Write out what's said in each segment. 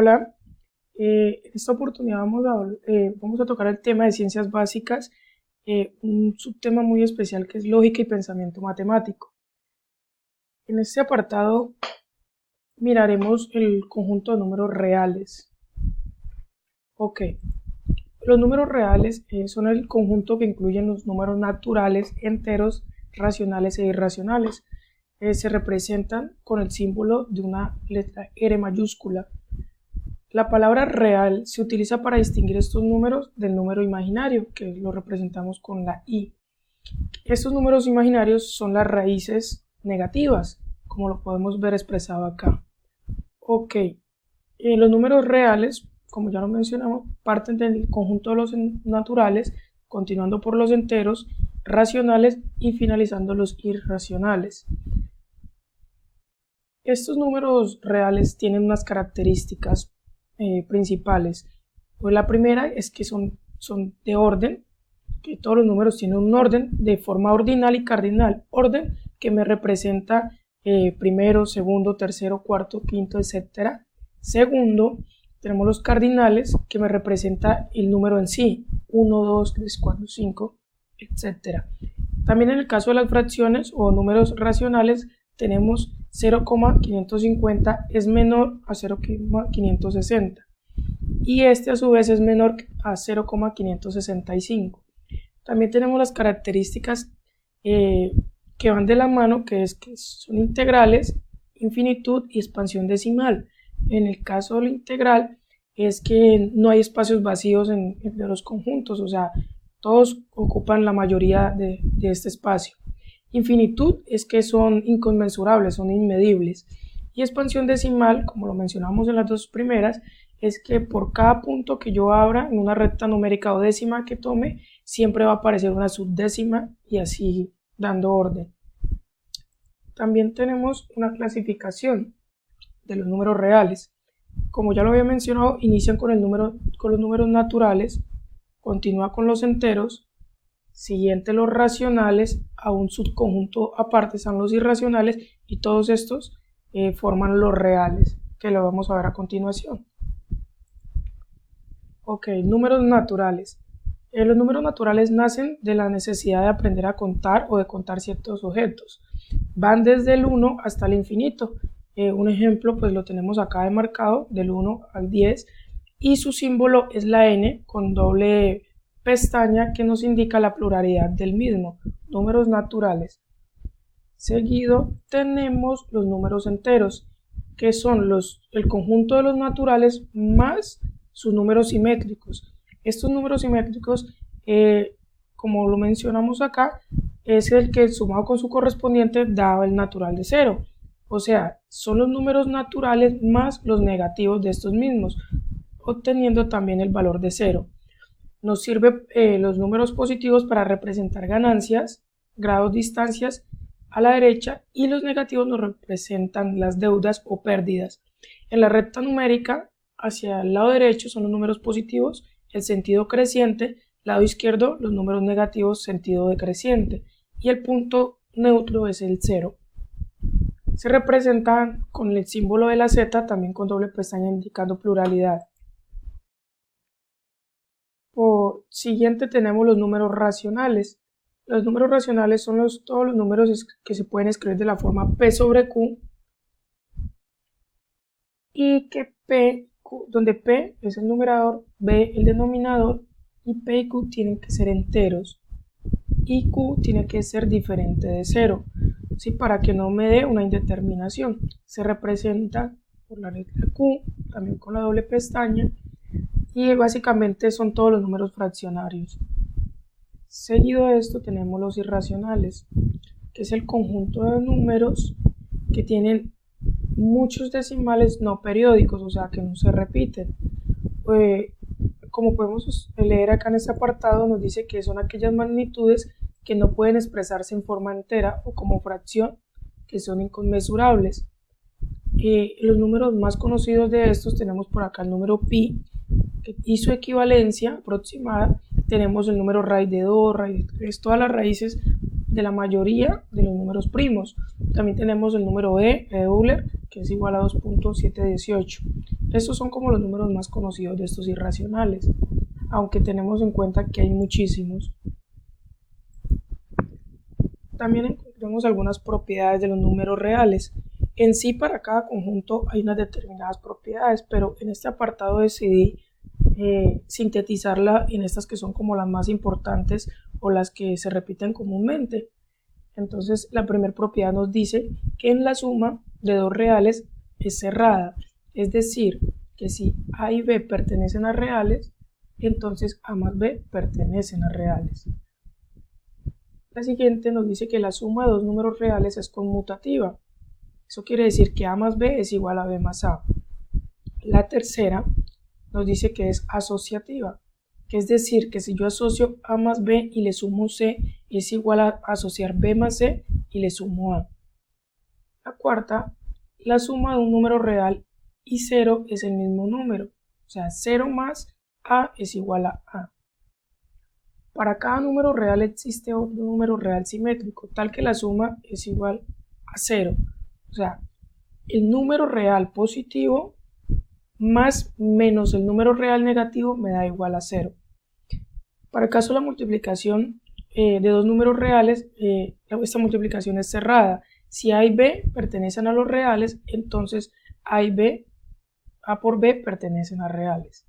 Hola, en esta oportunidad vamos a tocar el tema de ciencias básicas, un subtema muy especial que es lógica y pensamiento matemático. En este apartado miraremos el conjunto de números reales. Ok, los números reales son el conjunto que incluyen los números naturales, enteros, racionales e irracionales. Se representan con el símbolo de una letra R mayúscula. La palabra real se utiliza para distinguir estos números del número imaginario, que lo representamos con la I. Estos números imaginarios son las raíces negativas, como lo podemos ver expresado acá. Ok, los números reales, como ya lo mencionamos, parten del conjunto de los naturales, continuando por los enteros, racionales y finalizando los irracionales. Estos números reales tienen unas características principales. Pues la primera es que son de orden, que todos los números tienen un orden de forma ordinal y cardinal. Orden que me representa primero, segundo, tercero, cuarto, quinto, etc. Segundo, tenemos los cardinales que me representa el número en sí, 1, 2, 3, 4, 5, etc. También en el caso de las fracciones o números racionales tenemos 0,550 es menor a 0,560 y este a su vez es menor a 0,565. También tenemos las características que van de la mano, que son integrales, infinitud y expansión decimal. En el caso de la integral es que no hay espacios vacíos entre los conjuntos, o sea, todos ocupan la mayoría de este espacio. Infinitud es que son inconmensurables, son inmedibles. Y expansión decimal, como lo mencionamos en las dos primeras, es que por cada punto que yo abra en una recta numérica o décima que tome, siempre va a aparecer una subdécima y así dando orden. También tenemos una clasificación de los números reales. Como ya lo había mencionado, inician con los números naturales, continúa con los enteros, siguiente los racionales, a un subconjunto aparte están los irracionales y todos estos forman los reales, que lo vamos a ver a continuación. Ok, números naturales. Los números naturales nacen de la necesidad de aprender a contar o de contar ciertos objetos. Van desde el 1 hasta el infinito. Un ejemplo pues lo tenemos acá demarcado del 1 al 10 y su símbolo es la n con doble pestaña que nos indica la pluralidad del mismo, números naturales. Seguido tenemos los números enteros, que son el conjunto de los naturales más sus números simétricos. Estos números simétricos, como lo mencionamos acá, es el que sumado con su correspondiente da el natural de 0. O sea, son los números naturales más los negativos de estos mismos, obteniendo también el valor de 0. Nos sirve los números positivos para representar ganancias, grados, distancias a la derecha, y los negativos nos representan las deudas o pérdidas. En la recta numérica, hacia el lado derecho son los números positivos, el sentido creciente, lado izquierdo los números negativos, sentido decreciente, y el punto neutro es el 0. Se representan con el símbolo de la Z, también con doble pestaña indicando pluralidad. Por siguiente tenemos los números racionales. Los números racionales son todos los números que se pueden escribir de la forma P sobre Q y que donde P es el numerador, B el denominador y P y Q tienen que ser enteros y Q tiene que ser diferente de 0, ¿sí? Para que no me dé una indeterminación. Se representa por la letra Q, también con la doble pestaña, y básicamente son todos los números fraccionarios. Seguido de esto tenemos los irracionales, que es el conjunto de números que tienen muchos decimales no periódicos, o sea que no se repiten. Como podemos leer acá en este apartado, nos dice que son aquellas magnitudes que no pueden expresarse en forma entera o como fracción, que son inconmensurables. Los números más conocidos de estos tenemos por acá el número pi y su equivalencia aproximada. Tenemos el número raíz de 2, raíz de 3, todas las raíces de la mayoría de los números primos. También tenemos el número E de Euler, que es igual a 2.718. Estos son como los números más conocidos de estos irracionales, aunque tenemos en cuenta que hay muchísimos. También encontramos algunas propiedades de los números reales. En sí, para cada conjunto hay unas determinadas propiedades, pero en este apartado decidí sintetizarla en estas que son como las más importantes o las que se repiten comúnmente. Entonces, la primera propiedad nos dice que en la suma de dos reales es cerrada, es decir, que si A y B pertenecen a reales, entonces A más B pertenecen a reales. La siguiente nos dice que la suma de dos números reales es conmutativa. Eso quiere decir que A más B es igual a B más A. La tercera nos dice que es asociativa, que es decir, que si yo asocio A más B y le sumo C, es igual a asociar B más C y le sumo A. La cuarta, la suma de un número real y 0 es el mismo número, o sea, 0 más A es igual a A. Para cada número real existe otro número real simétrico, tal que la suma es igual a 0. O sea, el número real positivo más menos el número real negativo me da igual a 0. Para el caso de la multiplicación de dos números reales, esta multiplicación es cerrada. Si A y B pertenecen a los reales, entonces A por B pertenecen a reales.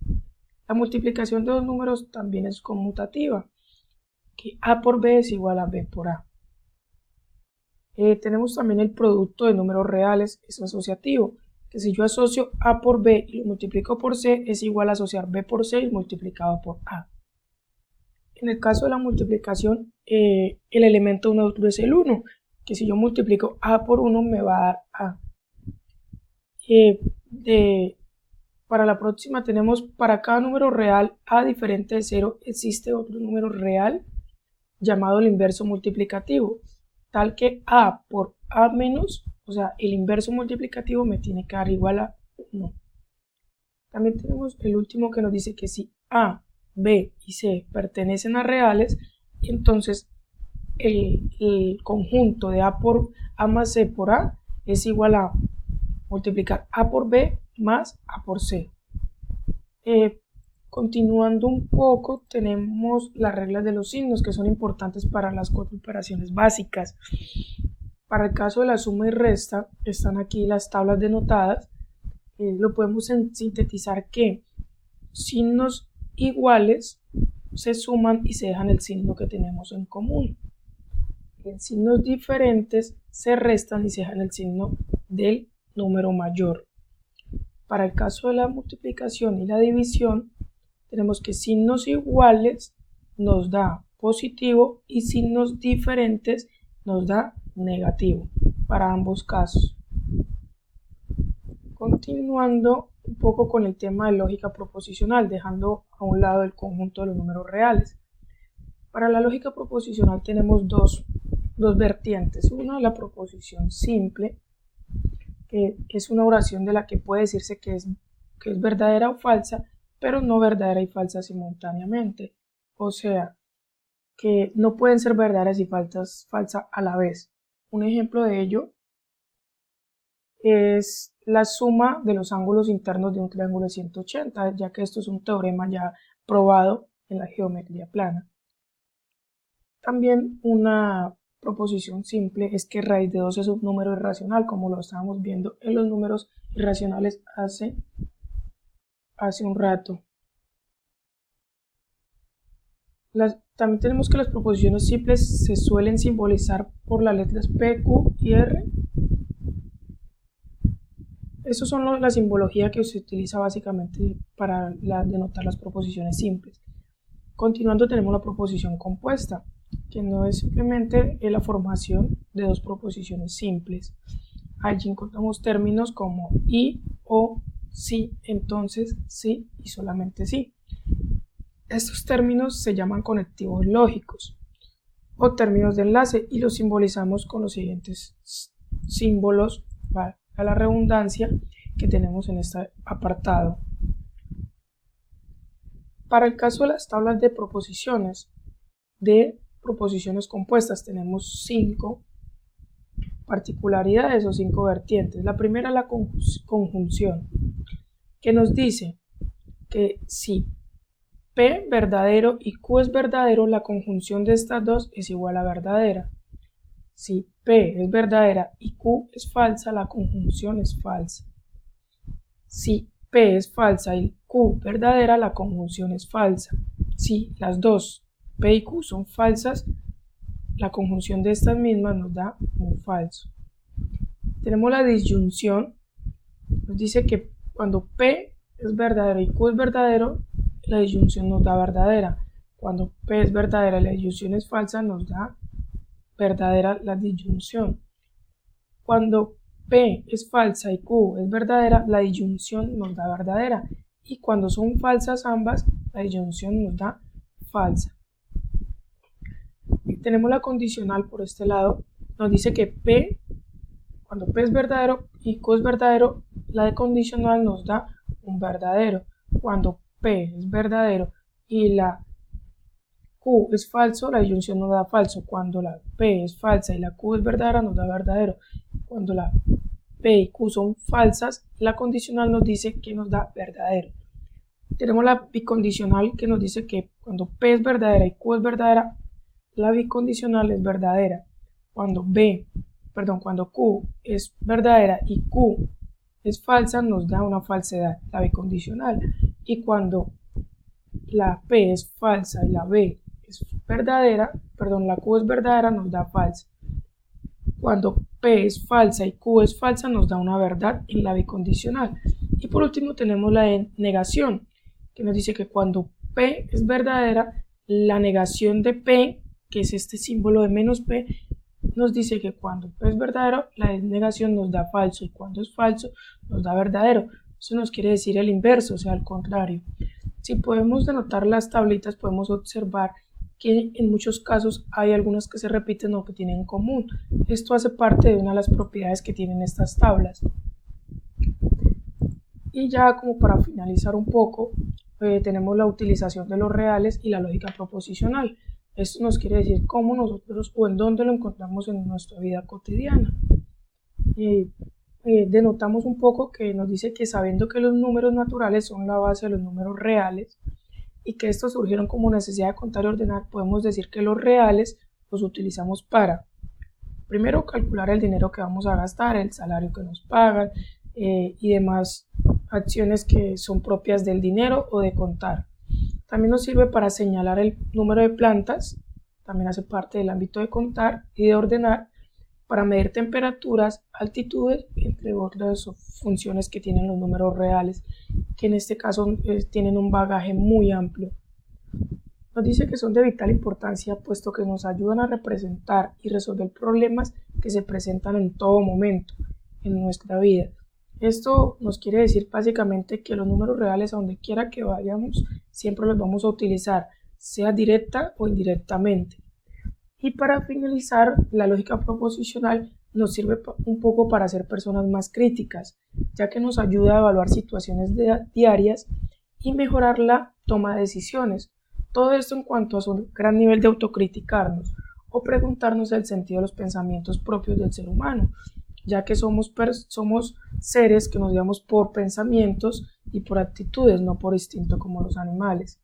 La multiplicación de dos números también es conmutativa, que A por B es igual a B por A. Tenemos también el producto de números reales, es asociativo, que si yo asocio A por B y lo multiplico por C, es igual a asociar B por C multiplicado por A. En el caso de la multiplicación, el elemento neutro es el 1, que si yo multiplico A por 1 me va a dar A. Para la próxima tenemos, para cada número real A diferente de 0, existe otro número real llamado el inverso multiplicativo, tal que A por A menos, o sea, el inverso multiplicativo me tiene que dar igual a 1. También tenemos el último que nos dice que si A, B y C pertenecen a reales, entonces el conjunto de A más C por A es igual a multiplicar A por B más A por C. Continuando un poco, tenemos las reglas de los signos que son importantes para las cuatro operaciones básicas. Para el caso de la suma y resta, están aquí las tablas denotadas. Lo podemos sintetizar que signos iguales se suman y se dejan el signo que tenemos en común. En signos diferentes se restan y se dejan el signo del número mayor. Para el caso de la multiplicación y la división, tenemos que signos iguales nos da positivo y signos diferentes nos da negativo para ambos casos. Continuando un poco con el tema de lógica proposicional, dejando a un lado el conjunto de los números reales. Para la lógica proposicional tenemos dos vertientes. Una, la proposición simple, que es una oración de la que puede decirse que es verdadera o falsa, pero no verdadera y falsa simultáneamente. O sea, que no pueden ser verdaderas y falsas a la vez. Un ejemplo de ello es la suma de los ángulos internos de un triángulo de 180, ya que esto es un teorema ya probado en la geometría plana. También una proposición simple es que raíz de 2 es un número irracional, como lo estábamos viendo en los números irracionales hace un rato. También tenemos que las proposiciones simples se suelen simbolizar por las letras P, Q y R. Esas son la simbología que se utiliza básicamente para denotar las proposiciones simples. Continuando tenemos la proposición compuesta, que no es simplemente la formación de dos proposiciones simples. Allí encontramos términos como y, o, sí, entonces, sí y solamente sí. Estos términos se llaman conectivos lógicos o términos de enlace y los simbolizamos con los siguientes símbolos, valga la redundancia, que tenemos en este apartado. Para el caso de las tablas de proposiciones de proposiciones compuestas tenemos 5 particularidades o 5 vertientes. La primera es la conjunción, que nos dice que si P verdadero y Q es verdadero, la conjunción de estas dos es igual a verdadera. Si P es verdadera y Q es falsa, la conjunción es falsa. Si P es falsa y Q verdadera, la conjunción es falsa. Si las dos P y Q son falsas, la conjunción de estas mismas nos da un falso. Tenemos la disyunción, nos dice que cuando P es verdadero y Q es verdadero, la disyunción nos da verdadera. Cuando P es verdadera y la disyunción es falsa, nos da verdadera la disyunción. Cuando P es falsa y Q es verdadera, la disyunción nos da verdadera. Y cuando son falsas ambas, la disyunción nos da falsa. Y tenemos la condicional por este lado, nos dice que cuando P es verdadero y Q es verdadero, la de condicional nos da un verdadero. Cuando P es verdadero y la Q es falso, la disyunción nos da falso. Cuando la P es falsa y la Q es verdadera, nos da verdadero. Cuando la P y Q son falsas, la condicional nos dice que nos da verdadero. Tenemos la bicondicional que nos dice que cuando P es verdadera y Q es verdadera, la bicondicional es verdadera. Cuando Q es verdadera y Q es falsa, nos da una falsedad, la bicondicional. Y cuando la P es falsa y la B es verdadera, la Q es verdadera, nos da falsa. Cuando P es falsa y Q es falsa, nos da una verdad en la bicondicional. Y por último tenemos la negación, que nos dice que cuando P es verdadera, la negación de P, que es este símbolo de menos P, nos dice que cuando P es verdadero, la negación nos da falso, y cuando es falso, nos da verdadero. Eso nos quiere decir el inverso, o sea, al contrario. Si podemos denotar las tablitas, podemos observar que en muchos casos hay algunas que se repiten o que tienen en común. Esto hace parte de una de las propiedades que tienen estas tablas. Y ya como para finalizar un poco, tenemos la utilización de los reales y la lógica proposicional. Esto nos quiere decir cómo nosotros o en dónde lo encontramos en nuestra vida cotidiana. Denotamos un poco que nos dice que sabiendo que los números naturales son la base de los números reales y que estos surgieron como necesidad de contar y ordenar, podemos decir que los reales los utilizamos para, primero, calcular el dinero que vamos a gastar, el salario que nos pagan y demás acciones que son propias del dinero o de contar. También nos sirve para señalar el número de plantas, también hace parte del ámbito de contar y de ordenar, para medir temperaturas, altitudes, entre otras funciones que tienen los números reales, que en este caso tienen un bagaje muy amplio. Nos dice que son de vital importancia puesto que nos ayudan a representar y resolver problemas que se presentan en todo momento en nuestra vida. Esto nos quiere decir básicamente que los números reales, a donde quiera que vayamos, siempre los vamos a utilizar, sea directa o indirectamente. Y para finalizar, la lógica proposicional nos sirve un poco para ser personas más críticas, ya que nos ayuda a evaluar situaciones diarias y mejorar la toma de decisiones. Todo esto en cuanto a su gran nivel de autocriticarnos o preguntarnos el sentido de los pensamientos propios del ser humano, ya que somos seres que nos guiamos por pensamientos y por actitudes, no por instinto como los animales.